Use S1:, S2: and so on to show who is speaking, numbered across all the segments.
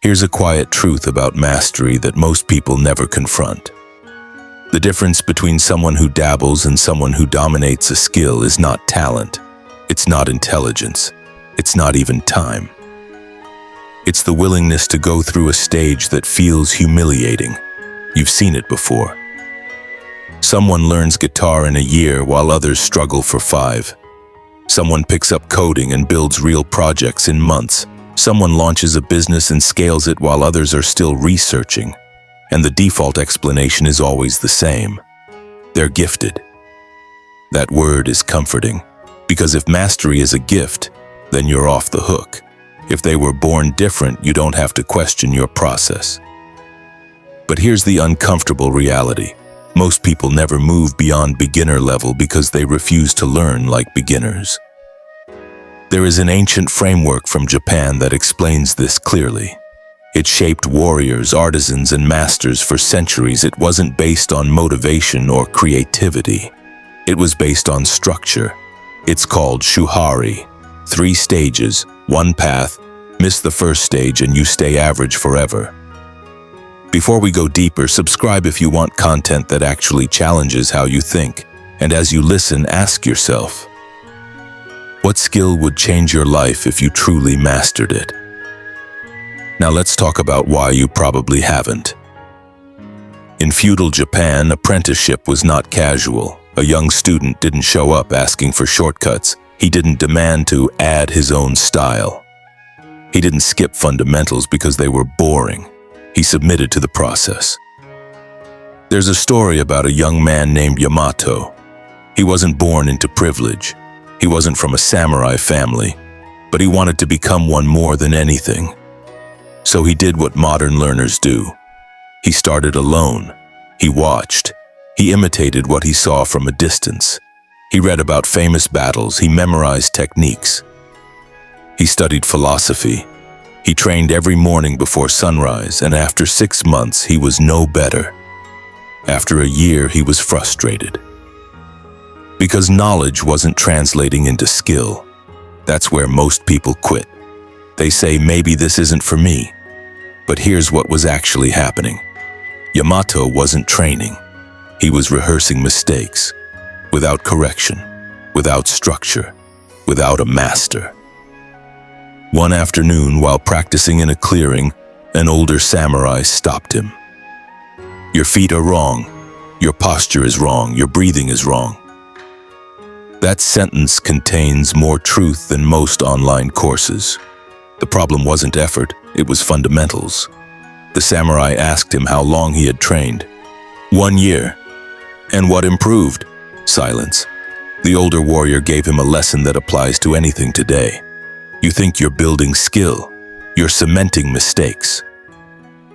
S1: Here's a quiet truth about mastery that most people never confront. The difference between someone who dabbles and someone who dominates a skill is not talent. It's not intelligence. It's not even time. It's the willingness to go through a stage that feels humiliating. You've seen it before. Someone learns guitar in a year while others struggle for 5. Someone picks up coding and builds real projects in months. Someone launches a business and scales it while others are still researching. And the default explanation is always the same. They're gifted. That word is comforting, because if mastery is a gift, then you're off the hook. If they were born different, you don't have to question your process. But here's the uncomfortable reality. Most people never move beyond beginner level because they refuse to learn like beginners. There is an ancient framework from Japan that explains this clearly. It shaped warriors, artisans, and masters for centuries. It wasn't based on motivation or creativity. It was based on structure. It's called Shuhari. 3 stages, 1 path. Miss the first stage and you stay average forever. Before we go deeper, subscribe if you want content that actually challenges how you think. And as you listen, ask yourself, what skill would change your life if you truly mastered it? Now let's talk about why you probably haven't. In feudal Japan, apprenticeship was not casual. A young student didn't show up asking for shortcuts. He didn't demand to add his own style. He didn't skip fundamentals because they were boring. He submitted to the process. There's a story about a young man named Yamato. He wasn't born into privilege. He wasn't from a samurai family, but he wanted to become one more than anything. So he did what modern learners do. He started alone. He watched. He imitated what he saw from a distance. He read about famous battles. He memorized techniques. He studied philosophy. He trained every morning before sunrise, and after 6 months, he was no better. After a year, he was frustrated. Because knowledge wasn't translating into skill. That's where most people quit. They say, maybe this isn't for me. But here's what was actually happening. Yamato wasn't training. He was rehearsing mistakes, without correction, without structure, without a master. One afternoon, while practicing in a clearing, an older samurai stopped him. Your feet are wrong. Your posture is wrong. Your breathing is wrong. That sentence contains more truth than most online courses. The problem wasn't effort, it was fundamentals. The samurai asked him how long he had trained. 1 year. And what improved? Silence. The older warrior gave him a lesson that applies to anything today. You think you're building skill. You're cementing mistakes.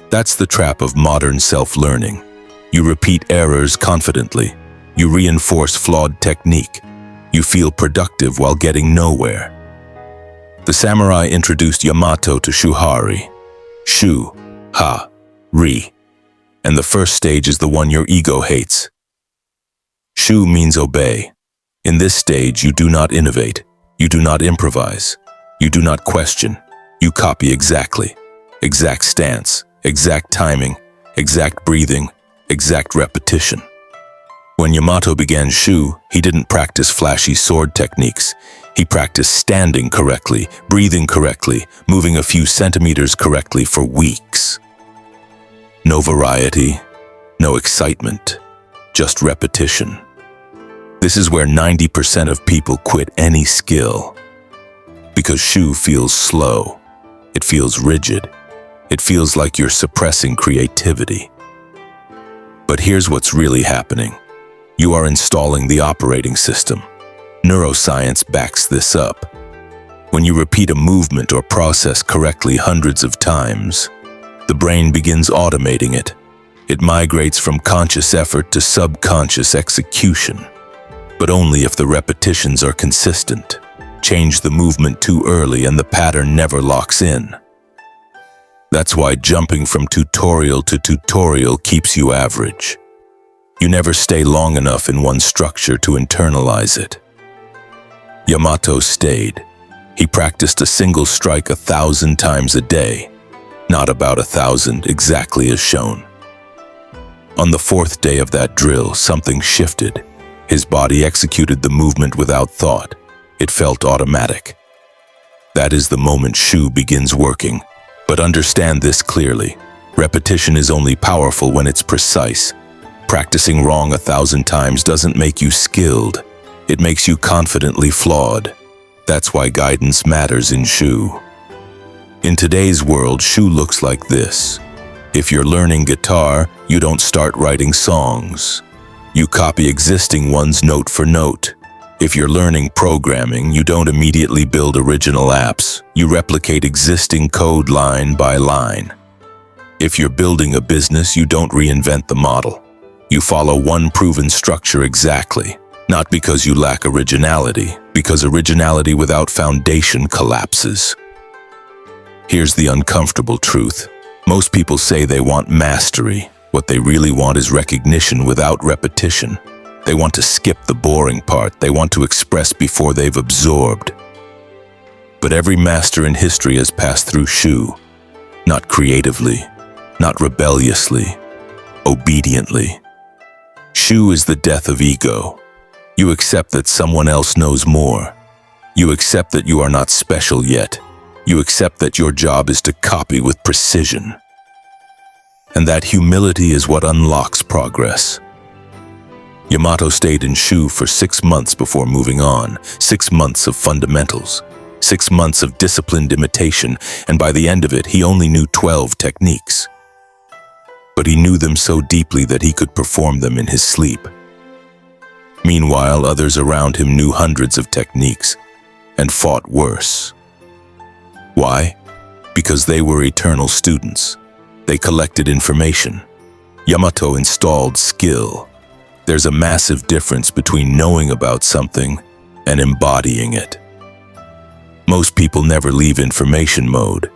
S1: That's the trap of modern self-learning. You repeat errors confidently. You reinforce flawed technique. You feel productive while getting nowhere. The samurai introduced Yamato to Shuhari. Shu-ha-ri. And the first stage is the one your ego hates. Shu means obey. In this stage, you do not innovate. You do not improvise. You do not question. You copy exactly. Exact stance, exact timing, exact breathing, exact repetition. When Yamato began Shu, he didn't practice flashy sword techniques. He practiced standing correctly, breathing correctly, moving a few centimeters correctly for weeks. No variety, no excitement, just repetition. This is where 90% of people quit any skill. Because Shu feels slow. It feels rigid. It feels like you're suppressing creativity. But here's what's really happening. You are installing the operating system. Neuroscience backs this up. When you repeat a movement or process correctly hundreds of times, the brain begins automating it. It migrates from conscious effort to subconscious execution. But only if the repetitions are consistent. Change the movement too early and the pattern never locks in. That's why jumping from tutorial to tutorial keeps you average. You never stay long enough in one structure to internalize it. Yamato stayed. He practiced a single strike 1,000 times a day. not about 1,000 exactly as shown. On the fourth day of that drill, something shifted. His body executed the movement without thought. It felt automatic. That is the moment Shu begins working. But understand this clearly. Repetition is only powerful when it's precise. Practicing wrong 1,000 times doesn't make you skilled. It makes you confidently flawed. That's why guidance matters in Shu. In today's world, Shu looks like this. If you're learning guitar, you don't start writing songs. You copy existing ones note for note. If you're learning programming, you don't immediately build original apps. You replicate existing code line by line. If you're building a business, you don't reinvent the model. You follow one proven structure exactly. Not because you lack originality, because originality without foundation collapses. Here's the uncomfortable truth. Most people say they want mastery. What they really want is recognition without repetition. They want to skip the boring part. They want to express before they've absorbed. But every master in history has passed through Shu. Not creatively, not rebelliously, obediently. Shu is the death of ego. You accept that someone else knows more. You accept that you are not special yet. You accept that your job is to copy with precision. And that humility is what unlocks progress. Yamato stayed in Shu for 6 months before moving on. 6 months of fundamentals. 6 months of disciplined imitation, and by the end of it, he only knew 12 techniques. But he knew them so deeply that he could perform them in his sleep. Meanwhile, others around him knew hundreds of techniques and fought worse. Why? Because they were eternal students. They collected information. Yamato installed skill. There's a massive difference between knowing about something and embodying it. Most people never leave information mode.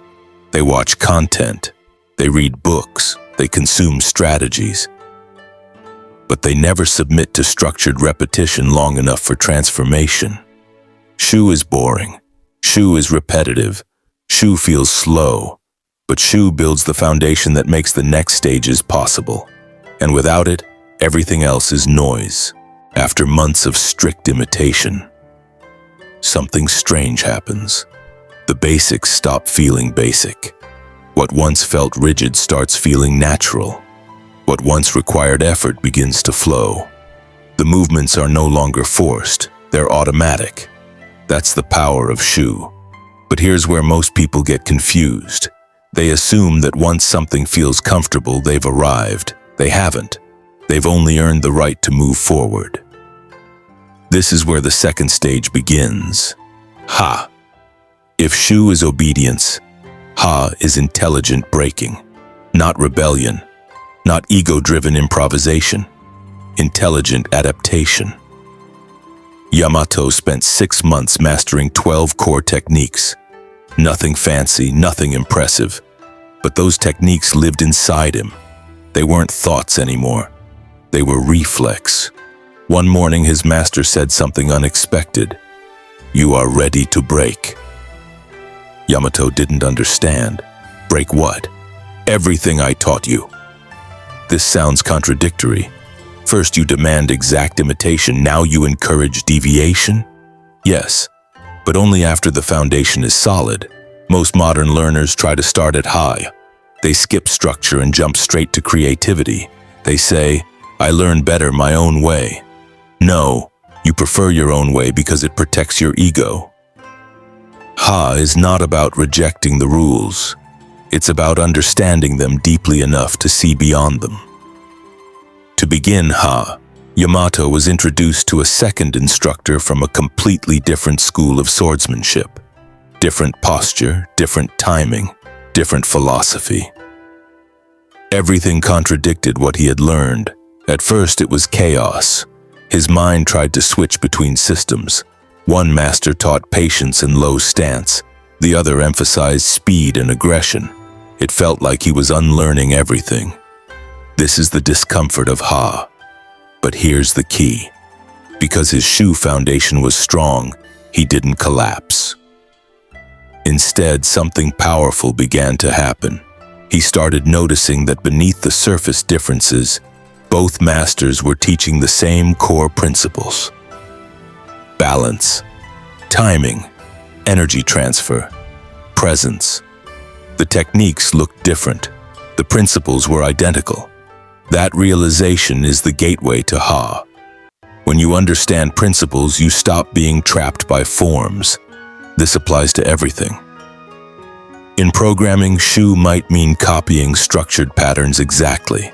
S1: They watch content. They read books. They consume strategies. But they never submit to structured repetition long enough for transformation. Shu is boring. Shu is repetitive. Shu feels slow. But Shu builds the foundation that makes the next stages possible. And without it, everything else is noise. After months of strict imitation, something strange happens. The basics stop feeling basic. What once felt rigid starts feeling natural. What once required effort begins to flow. The movements are no longer forced, they're automatic. That's the power of Shu. But here's where most people get confused. They assume that once something feels comfortable, they've arrived. They haven't. They've only earned the right to move forward. This is where the second stage begins. Ha. If Shu is obedience, Ha is intelligent breaking, not rebellion, not ego-driven improvisation, intelligent adaptation. Yamato spent 6 months mastering 12 core techniques. Nothing fancy, nothing impressive, but those techniques lived inside him. They weren't thoughts anymore. They were reflex. One morning, his master said something unexpected. "You are ready to break." Yamato didn't understand. Break what? Everything I taught you. This sounds contradictory. First you demand exact imitation, now you encourage deviation? Yes, but only after the foundation is solid. Most modern learners try to start at high. They skip structure and jump straight to creativity. They say, "I learn better my own way." No, you prefer your own way because it protects your ego. Ha is not about rejecting the rules. It's about understanding them deeply enough to see beyond them. To begin Ha, Yamato was introduced to a second instructor from a completely different school of swordsmanship. Different posture, different timing, different philosophy. Everything contradicted what he had learned. At first it was chaos. His mind tried to switch between systems. One master taught patience and low stance. The other emphasized speed and aggression. It felt like he was unlearning everything. This is the discomfort of Ha. But here's the key. Because his Shu foundation was strong, he didn't collapse. Instead, something powerful began to happen. He started noticing that beneath the surface differences, both masters were teaching the same core principles. Balance, timing, energy transfer, presence. The techniques looked different. The principles were identical. That realization is the gateway to Ha. When you understand principles, you stop being trapped by forms. This applies to everything. In programming, Shu might mean copying structured patterns exactly.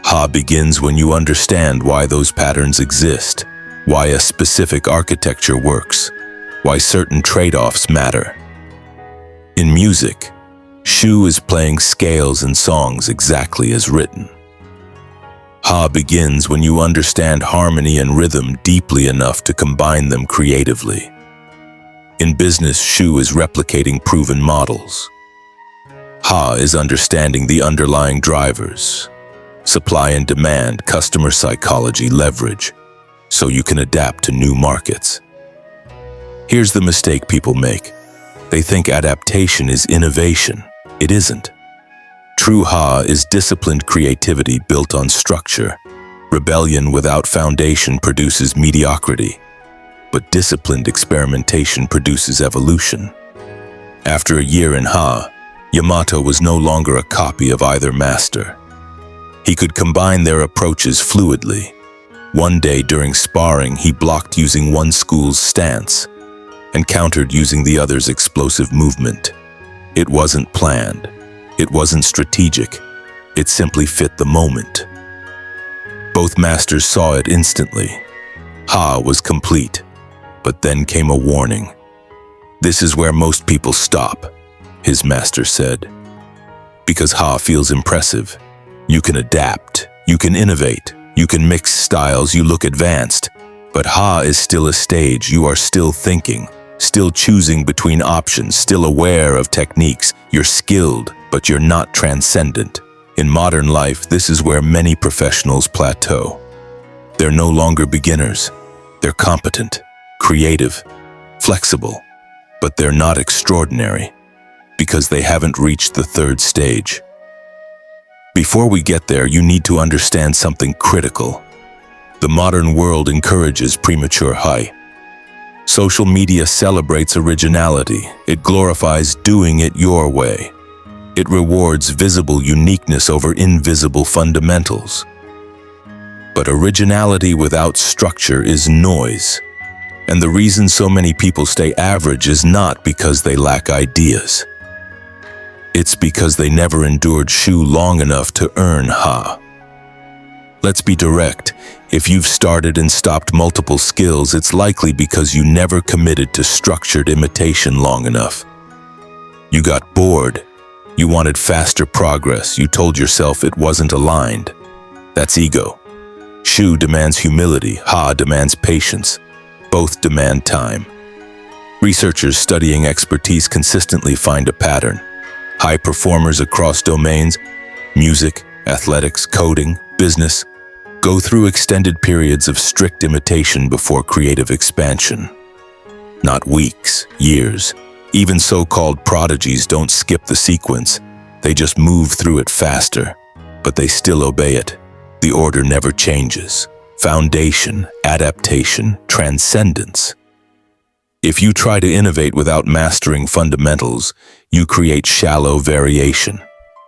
S1: Ha begins when you understand why those patterns exist, why a specific architecture works, why certain trade-offs matter. In music, Shu is playing scales and songs exactly as written. Ha begins when you understand harmony and rhythm deeply enough to combine them creatively. In business, Shu is replicating proven models. Ha is understanding the underlying drivers, supply and demand, customer psychology, leverage, so you can adapt to new markets. Here's the mistake people make. They think adaptation is innovation. It isn't. True Ha is disciplined creativity built on structure. Rebellion without foundation produces mediocrity, but disciplined experimentation produces evolution. After a year in Ha, Yamato was no longer a copy of either master. He could combine their approaches fluidly. One day during sparring, he blocked using one school's stance and countered using the other's explosive movement. It wasn't planned. It wasn't strategic. It simply fit the moment. Both masters saw it instantly. Ha was complete, but then came a warning. "This is where most people stop," his master said. "Because Ha feels impressive. You can adapt, you can innovate, you can mix styles, you look advanced. But Ha is still a stage. You are still thinking, still choosing between options, still aware of techniques. You're skilled, but you're not transcendent." In modern life, this is where many professionals plateau. They're no longer beginners. They're competent, creative, flexible, but they're not extraordinary because they haven't reached the third stage. Before we get there, you need to understand something critical. The modern world encourages premature high. Social media celebrates originality. It glorifies doing it your way. It rewards visible uniqueness over invisible fundamentals. But originality without structure is noise. And the reason so many people stay average is not because they lack ideas. It's because they never endured Shu long enough to earn Ha. Let's be direct. If you've started and stopped multiple skills, it's likely because you never committed to structured imitation long enough. You got bored. You wanted faster progress. You told yourself it wasn't aligned. That's ego. Shu demands humility. Ha demands patience. Both demand time. Researchers studying expertise consistently find a pattern. High performers across domains, music, athletics, coding, business, go through extended periods of strict imitation before creative expansion. Not weeks, years. Even so-called prodigies don't skip the sequence. They just move through it faster, but they still obey it. The order never changes. Foundation, adaptation, transcendence. If you try to innovate without mastering fundamentals, you create shallow variation.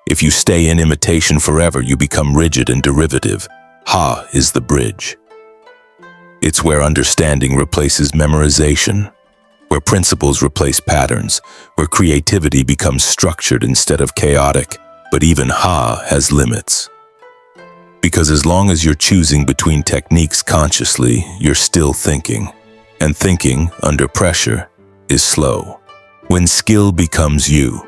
S1: If you stay in imitation forever, you become rigid and derivative. Ha is the bridge. It's where understanding replaces memorization, where principles replace patterns, where creativity becomes structured instead of chaotic. But even Ha has limits. Because as long as you're choosing between techniques consciously, you're still thinking. And thinking, under pressure, is slow. When skill becomes you,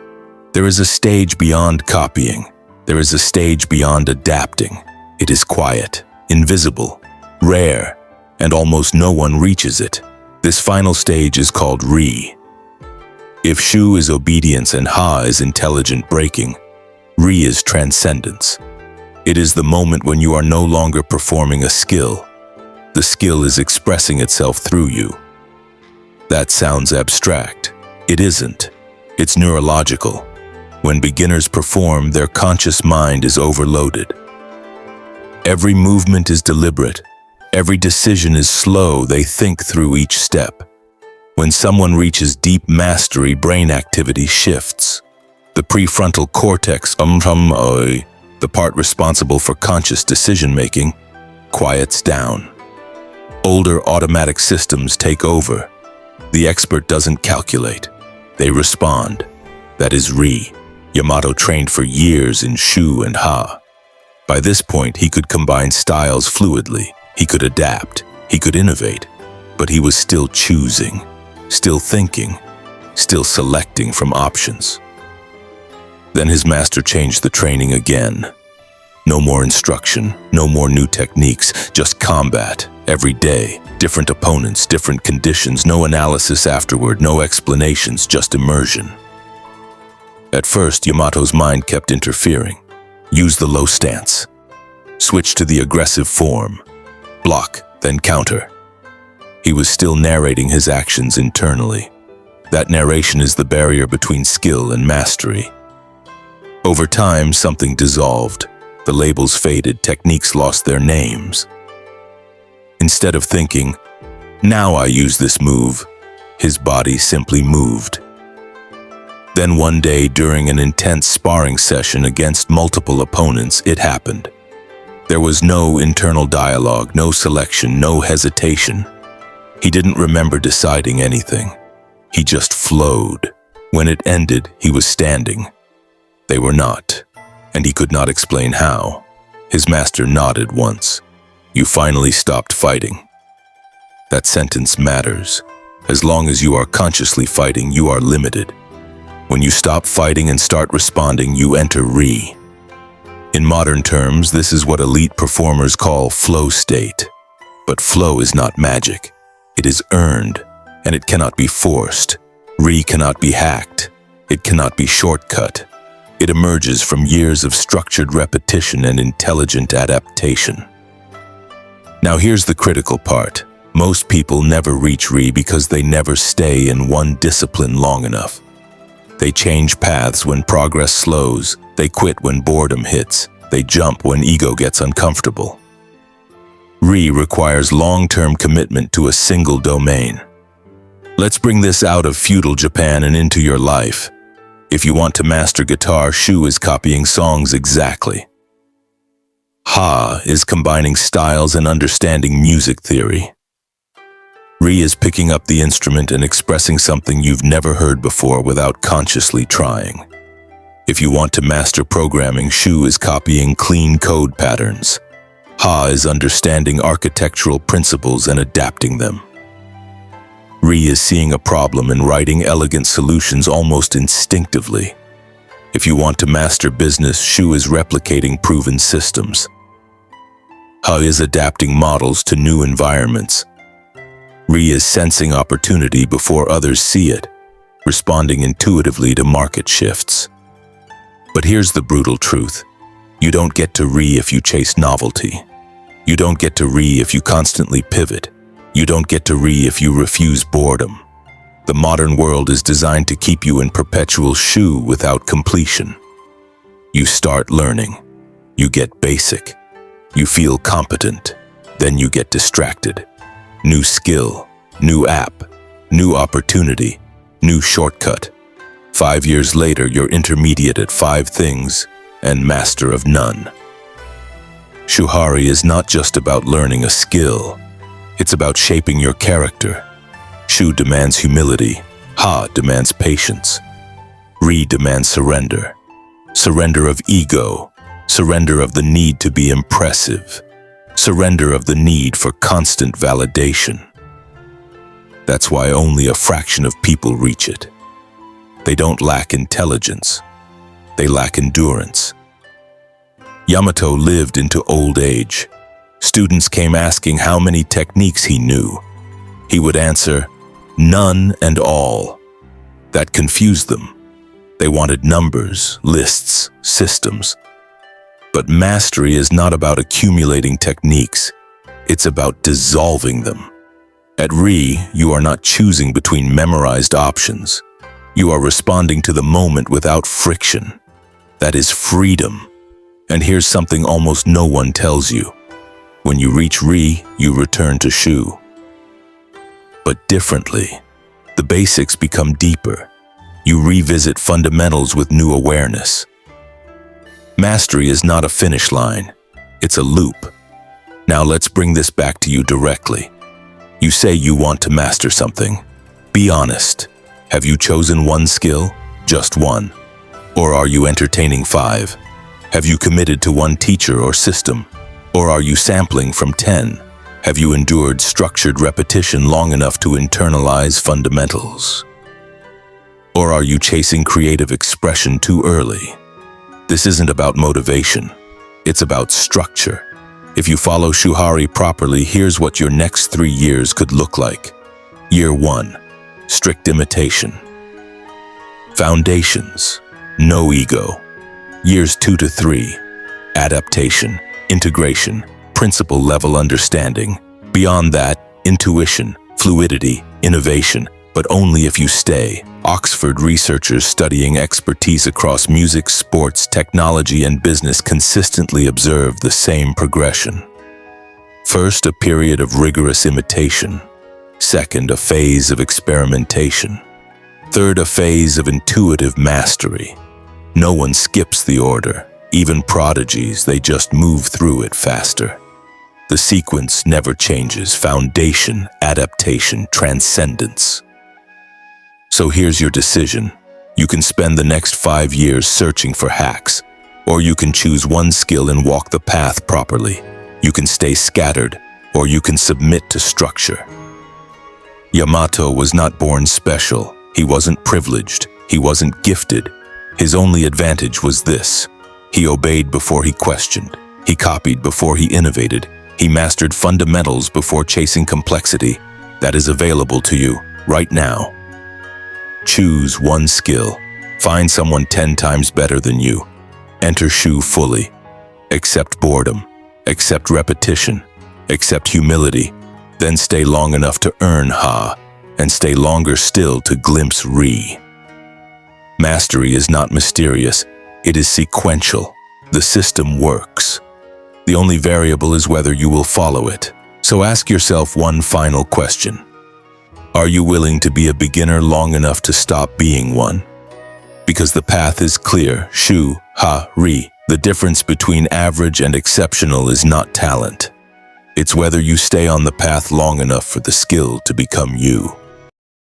S1: there is a stage beyond copying. There is a stage beyond adapting. It is quiet, invisible, rare, and almost no one reaches it. This final stage is called Re. If Shu is obedience and Ha is intelligent breaking, Re is transcendence. It is the moment when you are no longer performing a skill. The skill is expressing itself through you. That sounds abstract. It isn't. It's neurological. When beginners perform, their conscious mind is overloaded. Every movement is deliberate. Every decision is slow. They think through each step. When someone reaches deep mastery, brain activity shifts. The prefrontal cortex, the part responsible for conscious decision-making, quiets down. Older automatic systems take over. The expert doesn't calculate. They respond. That is Ri. Yamato trained for years in Shu and Ha. By this point, he could combine styles fluidly. He could adapt. He could innovate. But he was still choosing, still thinking, still selecting from options. Then his master changed the training again. No more instruction, no more new techniques, just combat, every day. Different opponents, different conditions, no analysis afterward, no explanations, just immersion. At first, Yamato's mind kept interfering. Use the low stance. Switch to the aggressive form. Block, then counter. He was still narrating his actions internally. That narration is the barrier between skill and mastery. Over time, something dissolved. The labels faded, techniques lost their names. Instead of thinking, "Now I use this move," his body simply moved. Then one day, during an intense sparring session against multiple opponents, it happened. There was no internal dialogue, no selection, no hesitation. He didn't remember deciding anything. He just flowed. When it ended, he was standing. They were not, and he could not explain how. His master nodded once. "You finally stopped fighting." That sentence matters. As long as you are consciously fighting, you are limited. When you stop fighting and start responding, you enter Ri. In modern terms, this is what elite performers call flow state. But flow is not magic. It is earned, and it cannot be forced. Ri cannot be hacked. It cannot be shortcut. It emerges from years of structured repetition and intelligent adaptation. Now here's the critical part. Most people never reach Ri because they never stay in one discipline long enough. They change paths when progress slows. They quit when boredom hits. They jump when ego gets uncomfortable. Ri requires long-term commitment to a single domain. Let's bring this out of feudal Japan and into your life. If you want to master guitar, Shu is copying songs exactly. Ha is combining styles and understanding music theory. Ri is picking up the instrument and expressing something you've never heard before without consciously trying. If you want to master programming, Shu is copying clean code patterns. Ha is understanding architectural principles and adapting them. Ri is seeing a problem and writing elegant solutions almost instinctively. If you want to master business, Shu is replicating proven systems. Ha is adapting models to new environments. Ri is sensing opportunity before others see it, responding intuitively to market shifts. But here's the brutal truth. You don't get to Ri if you chase novelty. You don't get to Ri if you constantly pivot. You don't get to Ri if you refuse boredom. The modern world is designed to keep you in perpetual Shu without completion. You start learning. You get basic. You feel competent. Then you get distracted. New skill, new app, new opportunity, new shortcut. 5 years later, you're intermediate at 5 things and master of none. Shuhari is not just about learning a skill. It's about shaping your character. Shu demands humility. Ha demands patience. Ri demands surrender. Surrender of ego. Surrender of the need to be impressive. Surrender of the need for constant validation. That's why only a fraction of people reach it. They don't lack intelligence. They lack endurance. Yamato lived into old age. Students came asking how many techniques he knew. He would answer, "None and all." That confused them. They wanted numbers, lists, systems. But mastery is not about accumulating techniques. It's about dissolving them. At Ri, you are not choosing between memorized options. You are responding to the moment without friction. That is freedom. And here's something almost no one tells you. When you reach Ri, you return to Shu. But differently. The basics become deeper. You revisit fundamentals with new awareness. Mastery is not a finish line. It's a loop. Now let's bring this back to you directly. You say you want to master something. Be honest. Have you chosen one skill? Just one? Or are you entertaining 5? Have you committed to one teacher or system? Or are you sampling from 10? Have you endured structured repetition long enough to internalize fundamentals? Or are you chasing creative expression too early? This isn't about motivation. It's about structure. If you follow Shuhari properly, here's what your next 3 years could look like. Year 1, strict imitation. Foundations, no ego. Years 2 to 3, adaptation, integration, principle-level understanding. Beyond that, intuition, fluidity, innovation, but only if you stay. Oxford researchers studying expertise across music, sports, technology, and business consistently observe the same progression. First, a period of rigorous imitation. Second, a phase of experimentation. Third, a phase of intuitive mastery. No one skips the order. Even prodigies, they just move through it faster. The sequence never changes: foundation, adaptation, transcendence. So here's your decision. You can spend the next 5 years searching for hacks, or you can choose one skill and walk the path properly. You can stay scattered, or you can submit to structure. Yamato was not born special. He wasn't privileged. He wasn't gifted. His only advantage was this: he obeyed before he questioned. He copied before he innovated. He mastered fundamentals before chasing complexity. That is available to you right now. Choose one skill. Find someone 10 times better than you. Enter Shu fully. Accept boredom. Accept repetition. Accept humility. Then stay long enough to earn Ha, and stay longer still to glimpse Ri. Mastery is not mysterious. It is sequential. The system works. The only variable is whether you will follow it. So ask yourself one final question. Are you willing to be a beginner long enough to stop being one? Because the path is clear: Shu, Ha, Ri. The difference between average and exceptional is not talent. It's whether you stay on the path long enough for the skill to become you.